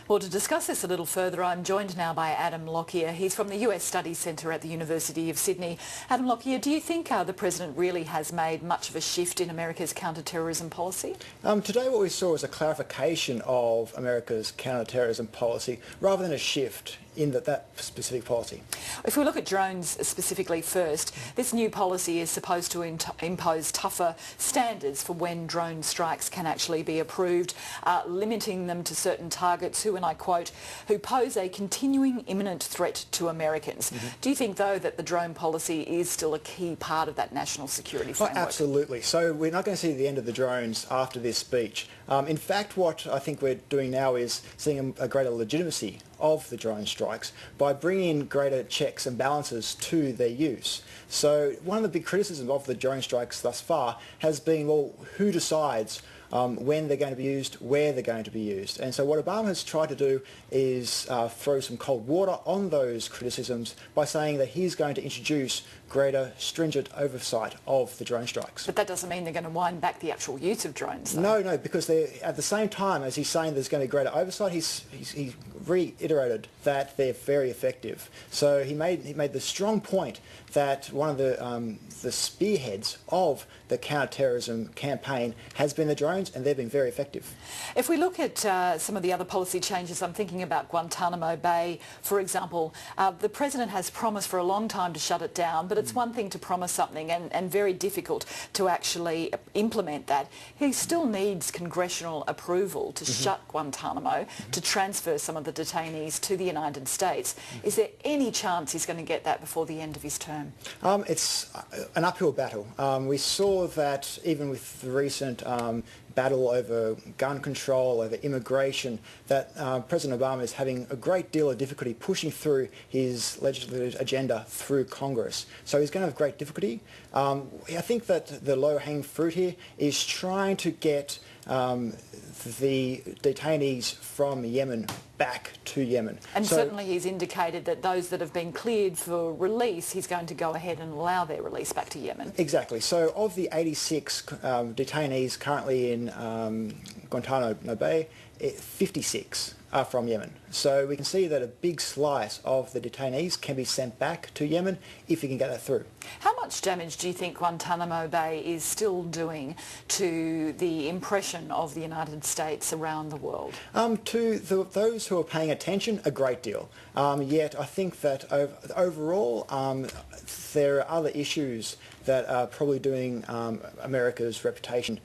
Well, to discuss this a little further, I'm joined now by Adam Lockyer. He's from the US Studies Centre at the University of Sydney. Adam Lockyer, do you think the President really has made much of a shift in America's counter-terrorism policy? Today what we saw was a clarification of America's counter-terrorism policy rather than a shift in that specific policy. If we look at drones specifically first, this new policy is supposed to impose tougher standards for when drone strikes can actually be approved, limiting them to certain targets who, and I quote, who pose a continuing imminent threat to Americans. Do you think, though, that the drone policy is still a key part of that national security framework? Oh, absolutely. So we're not going to see the end of the drones after this speech. In fact, what I think we're doing now is seeing a greater legitimacy of the drone strikes by bringing in greater checks and balances to their use. So one of the big criticisms of the drone strikes thus far has been, well, who decides when they're going to be used, where they're going to be used. And so what Obama has tried to do is throw some cold water on those criticisms by saying that he's going to introduce greater stringent oversight of the drone strikes. But that doesn't mean they're going to wind back the actual use of drones, though. No, because at the same time as he's saying there's going to be greater oversight, he reiterated that they're very effective. So he made the strong point that one of the spearheads of the counter-terrorism campaign has been the drones, and they've been very effective. If we look at some of the other policy changes, I'm thinking about Guantanamo Bay, for example. The President has promised for a long time to shut it down, but it's one thing to promise something and very difficult to actually implement that. He still needs congressional approval to shut Guantanamo, to transfer some of the detainees to the United States. Is there any chance he's going to get that before the end of his term? It's an uphill battle. We saw that even with the recent battle over gun control, over immigration, that President Obama is having a great deal of difficulty pushing through his legislative agenda through Congress. So he's going to have great difficulty. I think that the low-hanging fruit here is trying to get the detainees from Yemen back to Yemen. And so, certainly he's indicated that those that have been cleared for release, he's going to go ahead and allow their release back to Yemen. Exactly. So of the 86 detainees currently in Guantanamo Bay, 56 are from Yemen. So we can see that a big slice of the detainees can be sent back to Yemen if we can get that through. How much damage do you think Guantanamo Bay is still doing to the impression of the United States around the world? To those who are paying attention, a great deal. Yet I think that overall there are other issues that are probably doing America's reputation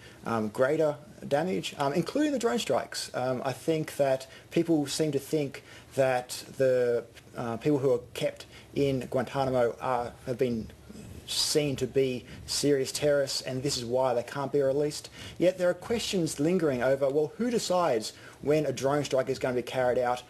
greater damage, including the drone strikes. I think that people seem to think that the people who are kept in Guantanamo have been seen to be serious terrorists, and this is why they can't be released. Yet there are questions lingering over, well, who decides when a drone strike is going to be carried out,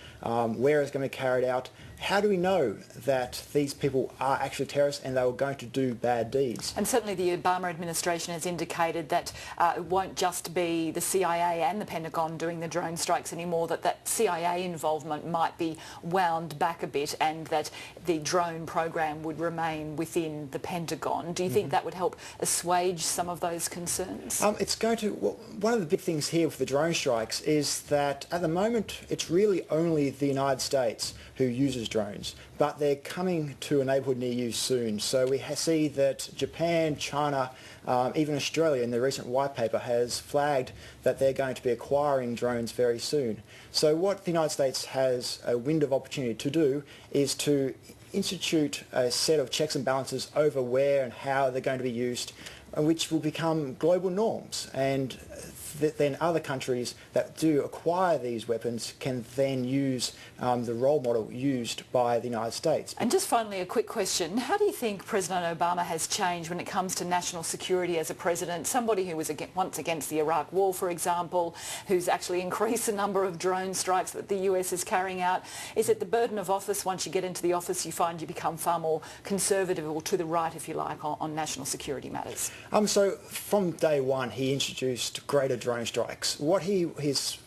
where it's going to be carried out? How do we know that these people are actually terrorists and they were going to do bad deeds? And certainly the Obama administration has indicated that it won't just be the CIA and the Pentagon doing the drone strikes anymore, that CIA involvement might be wound back a bit and that the drone program would remain within the Pentagon. Do you think that would help assuage some of those concerns? It's going to. Well, one of the big things here with the drone strikes is that at the moment it's really only the United States who uses drones, but they're coming to a neighbourhood near you soon. So we see that Japan, China, even Australia in the recent white paper has flagged that they're going to be acquiring drones very soon. So what the United States has a window of opportunity to do is to institute a set of checks and balances over where and how they're going to be used, which will become global norms. And then other countries that do acquire these weapons can then use the role model used by the United States. And just finally, a quick question. How do you think President Obama has changed when it comes to national security as a president? Somebody who was once against the Iraq War, for example, who's actually increased the number of drone strikes that the US is carrying out. Is it the burden of office? Once you get into the office, you find you become far more conservative, or to the right, if you like, on national security matters? So from day one, he introduced greater drone strikes. What his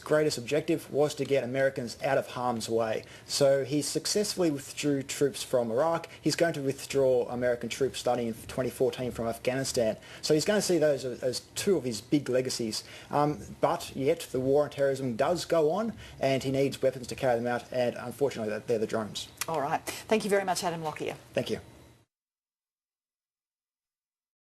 greatest objective was to get Americans out of harm's way. So he successfully withdrew troops from Iraq. He's going to withdraw American troops starting in 2014 from Afghanistan. So he's going to see those as two of his big legacies. But yet the war on terrorism does go on, and he needs weapons to carry them out, and unfortunately they're the drones. All right. Thank you very much, Adam Lockyer. Thank you.